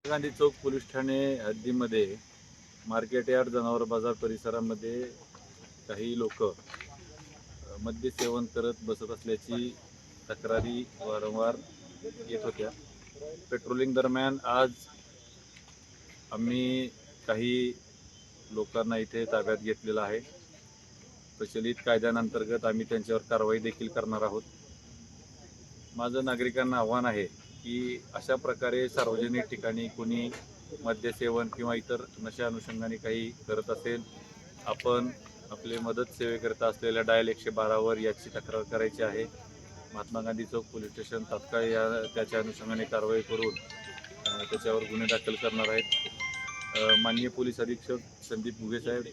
गांधी चौक police Thane हद्दीमध्ये market yard जनावर बाजार परिसरामध्ये काही लोक मद्य सेवन करत बसत असल्याची तक्रारी वारंवार येत होत्या. पेट्रोलिंग दरम्यान आज आम्ही काही लोकांना इथे ताब्यात घेतलेलं आहे. प्रचलित कायद्यांअंतर्गत आम्ही त्यांच्यावर कारवाई देखील करणार आहोत. माझं नागरिकांना आव्हान आहे की अशा प्रकारे सार्वजनिक ठिकाणी कोणी मद्यसेवन किंवा इतर नशा अनुषंगाने काही करत असेल, आपण आपले मदत सेवेकरिता असलेल्या डायल 112 वर याची तक्रार करायची आहे. महात्मा गांधी चौक पोलीस स्टेशन तात्काळ त्याच्या अनुषंगाने कारवाई करून त्याच्यावर गुन्हे दाखल करणार आहेत. माननीय पोलीस अधीक्षक संदीप घुगे साहेब,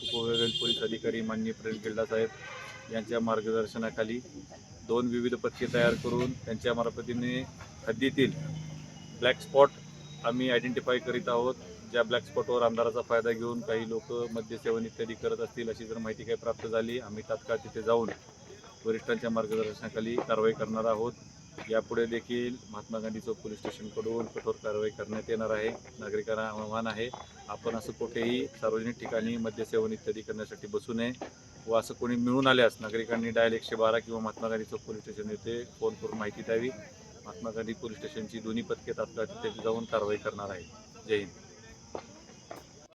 उपविभागीय पोलीस अधिकारी माननीय प्रेम गिल्डा साहेब यांच्या मार्गदर्शनाखाली 2 विविध पथके तयार करून त्यांच्या मार्फतीने हद्दीतील ब्लॅक स्पॉट आम्ही आयडेंटिफाय करीत आहोत. ज्या ब्लॅक स्पॉटवर आमदाराचा फायदा घेऊन काही लोक मद्यसेवन इत्यादी करत असतील अशी जर माहिती काही प्राप्त झाली, आम्ही तात्काळ तिथे जाऊन वरिष्ठांच्या मार्गदर्शनाखाली कारवाई करणार आहोत. यापुढे देखील महात्मा गांधी चौक पोलीस स्टेशनकडून कठोर कारवाई करण्यात येणार आहे. नागरिकांना आव्हान आहे, आपण असं कुठेही सार्वजनिक ठिकाणी मद्यसेवन इत्यादी करण्यासाठी बसू नये व असं कोणी मिळून आल्यास नागरिकांनी डायल 112 किंवा महात्मा गांधी चौक पोलीस स्टेशन येथे फोन करून माहिती द्यावी. महात्मा गांधी पोलीस स्टेशनची दोन्ही पथके तात्काळ तिथे जाऊन कारवाई करणार आहे. जय हिंद.